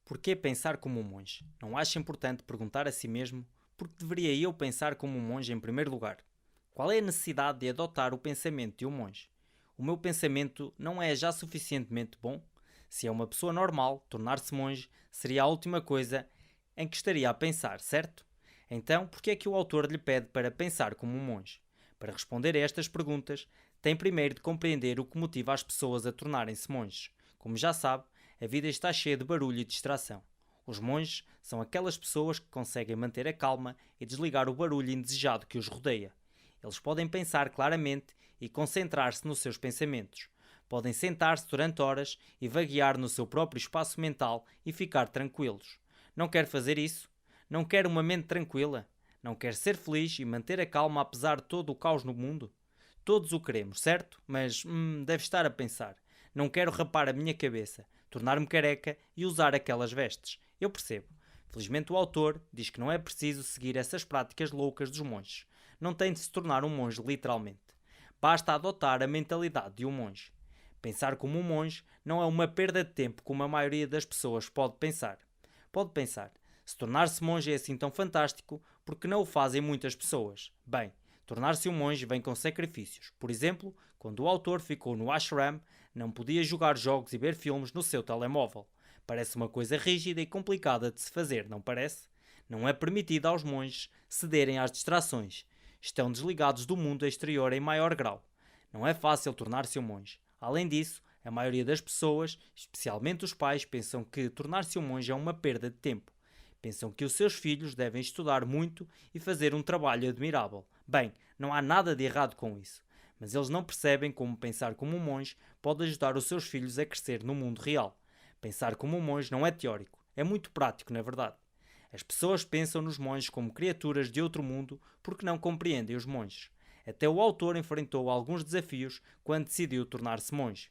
Porquê pensar como um monge? Não acha importante perguntar a si mesmo por que deveria eu pensar como um monge em primeiro lugar? Qual é a necessidade de adotar o pensamento de um monge? O meu pensamento não é já suficientemente bom? Se é uma pessoa normal, tornar-se monge seria a última coisa em que estaria a pensar, certo? Então, por que é que o autor lhe pede para pensar como um monge? Para responder a estas perguntas, tem primeiro de compreender o que motiva as pessoas a tornarem-se monges. Como já sabe, a vida está cheia de barulho e distração. Os monges são aquelas pessoas que conseguem manter a calma e desligar o barulho indesejado que os rodeia. Eles podem pensar claramente e concentrar-se nos seus pensamentos. Podem sentar-se durante horas e vaguear no seu próprio espaço mental e ficar tranquilos. Não quer fazer isso? Não quer uma mente tranquila? Não quer ser feliz e manter a calma apesar de todo o caos no mundo? Todos o queremos, certo? Mas deve estar a pensar. Não quero rapar a minha cabeça, tornar-me careca e usar aquelas vestes. Eu percebo. Felizmente o autor diz que não é preciso seguir essas práticas loucas dos monges. Não tem de se tornar um monge literalmente. Basta adotar a mentalidade de um monge. Pensar como um monge não é uma perda de tempo como a maioria das pessoas pode pensar. Pode pensar, se tornar-se monge é assim tão fantástico, porque não o fazem muitas pessoas? Bem, tornar-se um monge vem com sacrifícios. Por exemplo, quando o autor ficou no ashram, não podia jogar jogos e ver filmes no seu telemóvel. Parece uma coisa rígida e complicada de se fazer, não parece? Não é permitido aos monges cederem às distrações. Estão desligados do mundo exterior em maior grau. Não é fácil tornar-se um monge. Além disso, a maioria das pessoas, especialmente os pais, pensam que tornar-se um monge é uma perda de tempo. Pensam que os seus filhos devem estudar muito e fazer um trabalho admirável. Bem, não há nada de errado com isso. Mas eles não percebem como pensar como um monge pode ajudar os seus filhos a crescer no mundo real. Pensar como um monge não é teórico, é muito prático, na verdade. As pessoas pensam nos monges como criaturas de outro mundo porque não compreendem os monges. Até o autor enfrentou alguns desafios quando decidiu tornar-se monge.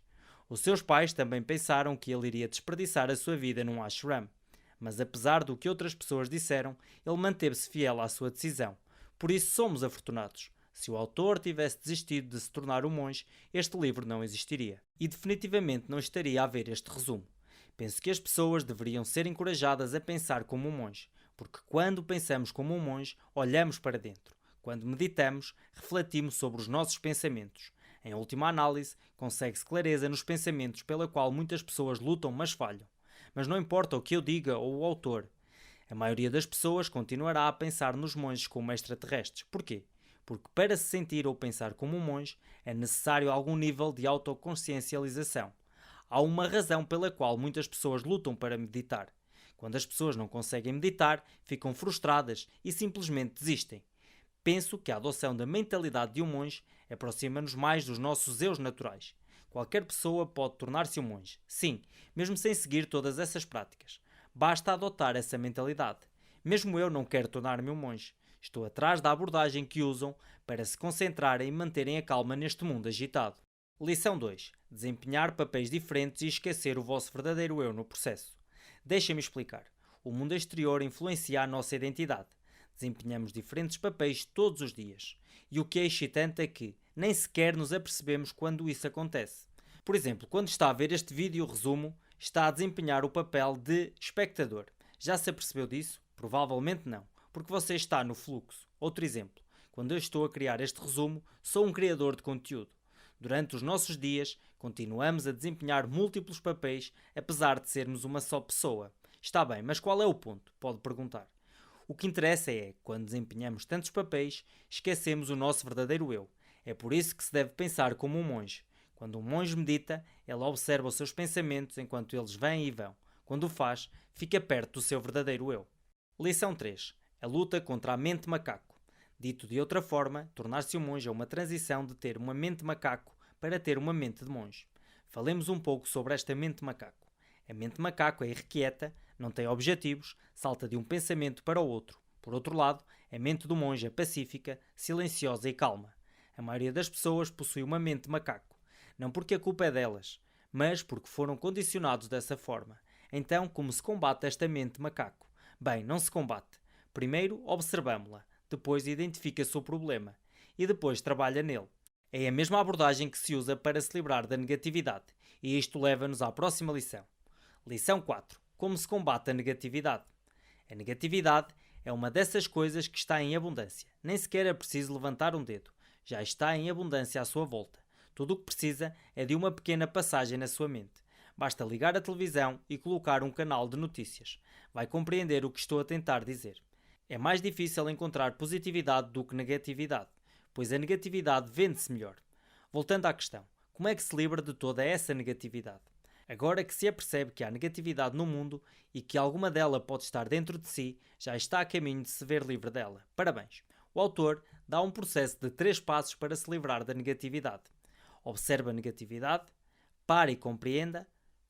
Os seus pais também pensaram que ele iria desperdiçar a sua vida num ashram. Mas apesar do que outras pessoas disseram, ele manteve-se fiel à sua decisão. Por isso somos afortunados. Se o autor tivesse desistido de se tornar um monge, este livro não existiria. E definitivamente não estaria a haver este resumo. Penso que as pessoas deveriam ser encorajadas a pensar como um monge, porque quando pensamos como um monge, olhamos para dentro. Quando meditamos, refletimos sobre os nossos pensamentos. Em última análise, consegue-se clareza nos pensamentos pela qual muitas pessoas lutam, mas falham. Mas não importa o que eu diga ou o autor. A maioria das pessoas continuará a pensar nos monges como extraterrestres. Porquê? Porque para se sentir ou pensar como um monge, é necessário algum nível de autoconsciencialização. Há uma razão pela qual muitas pessoas lutam para meditar. Quando as pessoas não conseguem meditar, ficam frustradas e simplesmente desistem. Penso que a adoção da mentalidade de um monge aproxima-nos mais dos nossos eus naturais. Qualquer pessoa pode tornar-se um monge, sim, mesmo sem seguir todas essas práticas. Basta adotar essa mentalidade. Mesmo eu não quero tornar-me um monge. Estou atrás da abordagem que usam para se concentrarem e manterem a calma neste mundo agitado. Lição 2. Desempenhar papéis diferentes e esquecer o vosso verdadeiro eu no processo. Deixem-me explicar. O mundo exterior influencia a nossa identidade. Desempenhamos diferentes papéis todos os dias. E o que é excitante é que nem sequer nos apercebemos quando isso acontece. Por exemplo, quando está a ver este vídeo resumo, está a desempenhar o papel de espectador. Já se apercebeu disso? Provavelmente não, porque você está no fluxo. Outro exemplo. Quando eu estou a criar este resumo, sou um criador de conteúdo. Durante os nossos dias, continuamos a desempenhar múltiplos papéis, apesar de sermos uma só pessoa. Está bem, mas qual é o ponto? Pode perguntar. O que interessa é, quando desempenhamos tantos papéis, esquecemos o nosso verdadeiro eu. É por isso que se deve pensar como um monge. Quando um monge medita, ele observa os seus pensamentos enquanto eles vêm e vão. Quando o faz, fica perto do seu verdadeiro eu. Lição 3. A luta contra a mente macaco. Dito de outra forma, tornar-se um monge é uma transição de ter uma mente macaco para ter uma mente de monge. Falemos um pouco sobre esta mente macaco. A mente macaco é irrequieta, não tem objetivos, salta de um pensamento para o outro. Por outro lado, a mente do monge é pacífica, silenciosa e calma. A maioria das pessoas possui uma mente macaco. Não porque a culpa é delas, mas porque foram condicionados dessa forma. Então, como se combate esta mente macaco? Bem, não se combate. Primeiro, observamos-la. Depois, identifica-se o problema. E depois, trabalha nele. É a mesma abordagem que se usa para se livrar da negatividade. E isto leva-nos à próxima lição. Lição 4. como se combate a negatividade. A negatividade é uma dessas coisas que está em abundância. Nem sequer é preciso levantar um dedo. Já está em abundância à sua volta. Tudo o que precisa é de uma pequena passagem na sua mente. Basta ligar a televisão e colocar um canal de notícias. Vai compreender o que estou a tentar dizer. É mais difícil encontrar positividade do que negatividade, pois a negatividade vende-se melhor. Voltando à questão, como é que se livra de toda essa negatividade? Agora que se apercebe que há negatividade no mundo e que alguma dela pode estar dentro de si, já está a caminho de se ver livre dela. Parabéns! O autor dá um processo de 3 passos para se livrar da negatividade. Observe a negatividade, pare e compreenda,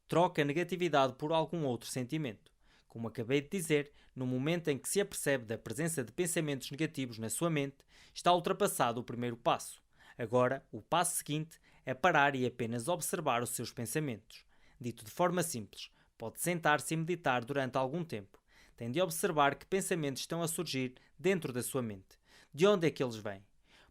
troque a negatividade por algum outro sentimento. Como acabei de dizer, no momento em que se apercebe da presença de pensamentos negativos na sua mente, está ultrapassado o primeiro passo. Agora, o passo seguinte é parar e apenas observar os seus pensamentos. Dito de forma simples, pode sentar-se e meditar durante algum tempo. Tem de observar que pensamentos estão a surgir dentro da sua mente. De onde é que eles vêm?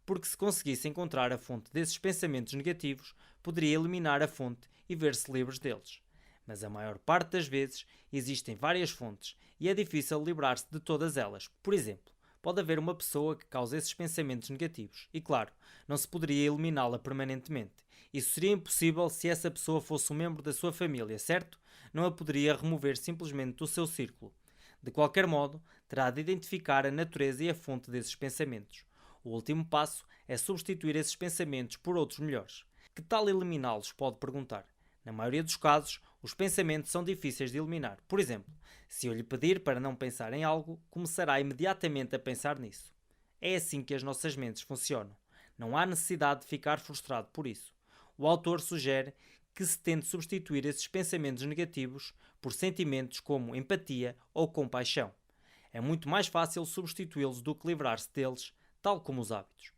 Porque se conseguisse encontrar a fonte desses pensamentos negativos, poderia eliminar a fonte e ver-se livres deles. Mas a maior parte das vezes existem várias fontes e é difícil livrar-se de todas elas. Por exemplo, pode haver uma pessoa que causa esses pensamentos negativos e, claro, não se poderia eliminá-la permanentemente. Isso seria impossível se essa pessoa fosse um membro da sua família, certo? Não a poderia remover simplesmente do seu círculo. De qualquer modo, terá de identificar a natureza e a fonte desses pensamentos. O último passo é substituir esses pensamentos por outros melhores. Que tal eliminá-los? Pode perguntar. Na maioria dos casos, os pensamentos são difíceis de eliminar. Por exemplo, se eu lhe pedir para não pensar em algo, começará imediatamente a pensar nisso. É assim que as nossas mentes funcionam. Não há necessidade de ficar frustrado por isso. O autor sugere que se tente substituir esses pensamentos negativos por sentimentos como empatia ou compaixão. É muito mais fácil substituí-los do que livrar-se deles, tal como os hábitos.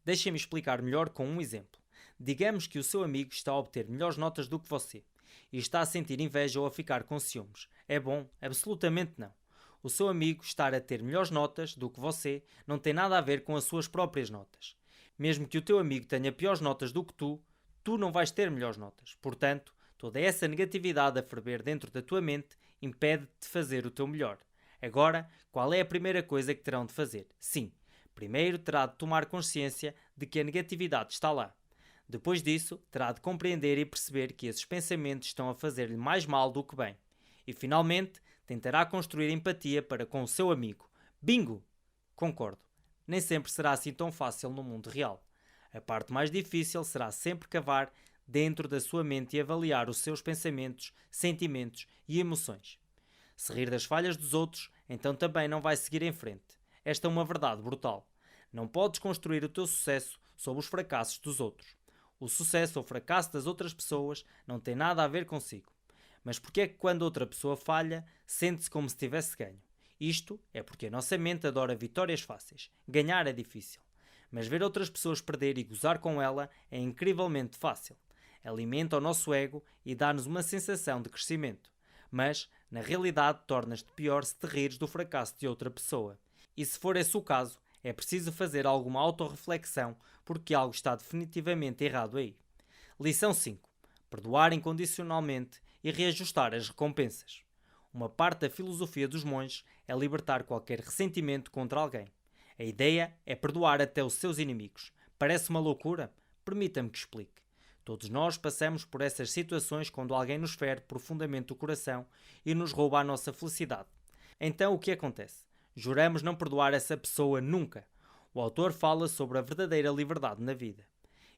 Deixem-me explicar melhor com um exemplo. Digamos que o seu amigo está a obter melhores notas do que você e está a sentir inveja ou a ficar com ciúmes. É bom? Absolutamente não. O seu amigo estar a ter melhores notas do que você não tem nada a ver com as suas próprias notas. Mesmo que o teu amigo tenha piores notas do que tu não vais ter melhores notas. Portanto, toda essa negatividade a ferver dentro da tua mente impede-te de fazer o teu melhor. Agora, qual é a primeira coisa que terão de fazer? Sim, primeiro terá de tomar consciência de que a negatividade está lá. Depois disso, terá de compreender e perceber que esses pensamentos estão a fazer-lhe mais mal do que bem. E, finalmente, tentará construir empatia para com o seu amigo. Bingo! Concordo. Nem sempre será assim tão fácil no mundo real. A parte mais difícil será sempre cavar dentro da sua mente e avaliar os seus pensamentos, sentimentos e emoções. Se rir das falhas dos outros, então também não vai seguir em frente. Esta é uma verdade brutal. Não podes construir o teu sucesso sobre os fracassos dos outros. O sucesso ou fracasso das outras pessoas não tem nada a ver consigo. Mas porque é que quando outra pessoa falha, sente-se como se tivesse ganho? Isto é porque a nossa mente adora vitórias fáceis. Ganhar é difícil. Mas ver outras pessoas perder e gozar com ela é incrivelmente fácil. Alimenta o nosso ego e dá-nos uma sensação de crescimento. Mas, na realidade, tornas-te pior se te rires do fracasso de outra pessoa. E se for esse o caso, é preciso fazer alguma autorreflexão porque algo está definitivamente errado aí. Lição 5. Perdoar incondicionalmente e reajustar as recompensas. Uma parte da filosofia dos monges é libertar qualquer ressentimento contra alguém. A ideia é perdoar até os seus inimigos. Parece uma loucura? Permita-me que explique. Todos nós passamos por essas situações quando alguém nos fere profundamente o coração e nos rouba a nossa felicidade. Então o que acontece? Juramos não perdoar essa pessoa nunca. O autor fala sobre a verdadeira liberdade na vida.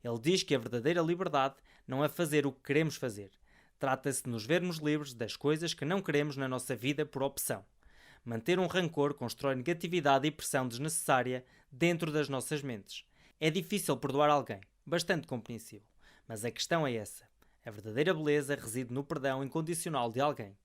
Ele diz que a verdadeira liberdade não é fazer o que queremos fazer. Trata-se de nos vermos livres das coisas que não queremos na nossa vida por opção. Manter um rancor constrói negatividade e pressão desnecessária dentro das nossas mentes. É difícil perdoar alguém, bastante compreensível. Mas a questão é essa. A verdadeira beleza reside no perdão incondicional de alguém.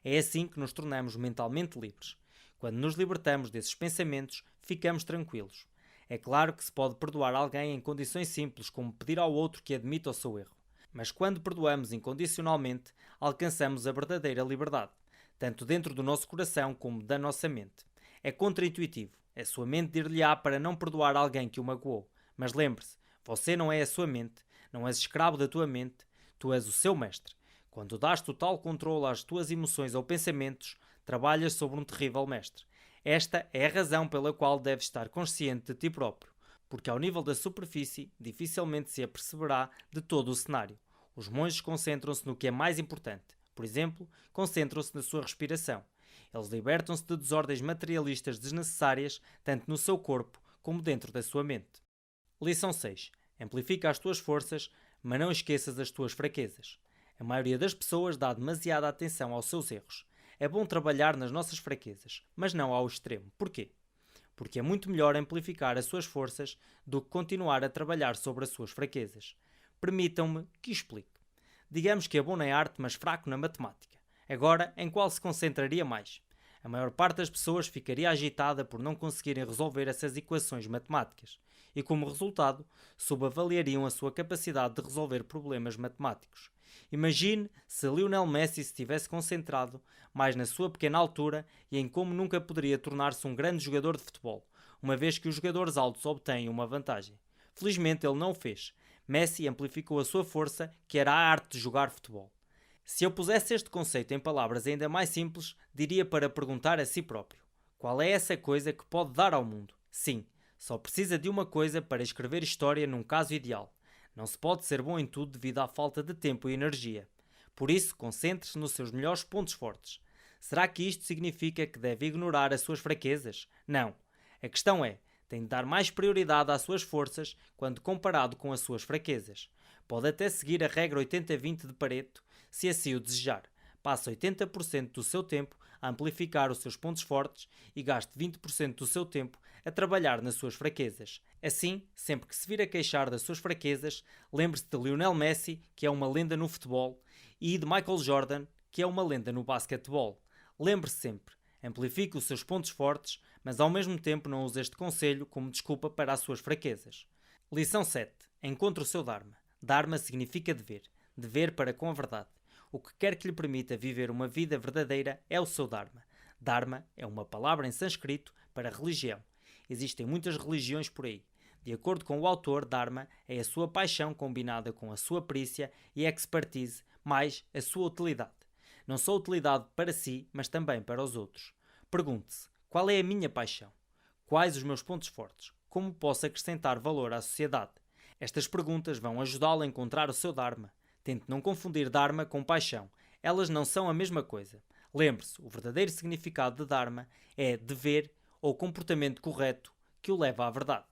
É assim que nos tornamos mentalmente livres. Quando nos libertamos desses pensamentos, ficamos tranquilos. É claro que se pode perdoar alguém em condições simples, como pedir ao outro que admita o seu erro. Mas quando perdoamos incondicionalmente, alcançamos a verdadeira liberdade, tanto dentro do nosso coração como da nossa mente. É contraintuitivo. A sua mente dir-lhe-á para não perdoar alguém que o magoou. Mas lembre-se, você não é a sua mente, não és escravo da tua mente, tu és o seu mestre. Quando dás total controle às tuas emoções ou pensamentos, trabalhas sobre um terrível mestre. Esta é a razão pela qual deves estar consciente de ti próprio, porque ao nível da superfície dificilmente se aperceberá de todo o cenário. Os monges concentram-se no que é mais importante. Por exemplo, concentram-se na sua respiração. Eles libertam-se de desordens materialistas desnecessárias, tanto no seu corpo como dentro da sua mente. Lição 6. Amplifica as tuas forças, mas não esqueças as tuas fraquezas. A maioria das pessoas dá demasiada atenção aos seus erros. É bom trabalhar nas nossas fraquezas, mas não ao extremo. Porquê? Porque é muito melhor amplificar as suas forças do que continuar a trabalhar sobre as suas fraquezas. Permitam-me que explique. Digamos que é bom na arte, mas fraco na matemática. Agora, em qual se concentraria mais? A maior parte das pessoas ficaria agitada por não conseguirem resolver essas equações matemáticas e, como resultado, subavaliariam a sua capacidade de resolver problemas matemáticos. Imagine se Lionel Messi se tivesse concentrado mais na sua pequena altura e em como nunca poderia tornar-se um grande jogador de futebol, uma vez que os jogadores altos obtêm uma vantagem. Felizmente ele não o fez. Messi amplificou a sua força, que era a arte de jogar futebol. Se eu pusesse este conceito em palavras ainda mais simples, diria para perguntar a si próprio: qual é essa coisa que pode dar ao mundo? Sim, só precisa de uma coisa para escrever história num caso ideal. Não se pode ser bom em tudo devido à falta de tempo e energia. Por isso, concentre-se nos seus melhores pontos fortes. Será que isto significa que deve ignorar as suas fraquezas? Não. A questão é, tem de dar mais prioridade às suas forças quando comparado com as suas fraquezas. Pode até seguir a regra 80-20 de Pareto, se assim o desejar. Passe 80% do seu tempo a amplificar os seus pontos fortes e gaste 20% do seu tempo a trabalhar nas suas fraquezas. Assim, sempre que se vir a queixar das suas fraquezas, lembre-se de Lionel Messi, que é uma lenda no futebol, e de Michael Jordan, que é uma lenda no basquetebol. Lembre-se sempre, amplifique os seus pontos fortes, mas ao mesmo tempo não use este conselho como desculpa para as suas fraquezas. Lição 7. Encontre o seu Dharma. Dharma significa dever. Dever para com a verdade. O que quer que lhe permita viver uma vida verdadeira é o seu Dharma. Dharma é uma palavra em sânscrito para religião. Existem muitas religiões por aí. De acordo com o autor, Dharma é a sua paixão combinada com a sua perícia e expertise, mais a sua utilidade. Não só utilidade para si, mas também para os outros. Pergunte-se, qual é a minha paixão? Quais os meus pontos fortes? Como posso acrescentar valor à sociedade? Estas perguntas vão ajudá-lo a encontrar o seu Dharma. Tente não confundir Dharma com paixão. Elas não são a mesma coisa. Lembre-se, o verdadeiro significado de Dharma é dever ou comportamento correto que o leva à verdade.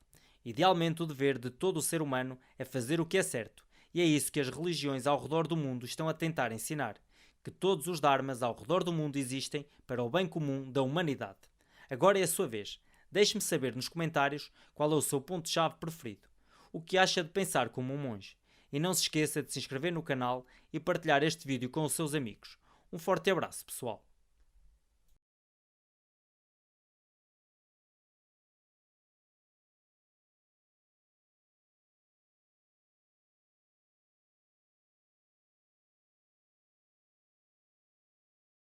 Idealmente, o dever de todo o ser humano é fazer o que é certo. E é isso que as religiões ao redor do mundo estão a tentar ensinar. Que todos os Dharmas ao redor do mundo existem para o bem comum da humanidade. Agora é a sua vez. Deixe-me saber nos comentários qual é o seu ponto-chave preferido. O que acha de pensar como um monge? E não se esqueça de se inscrever no canal e partilhar este vídeo com os seus amigos. Um forte abraço, pessoal!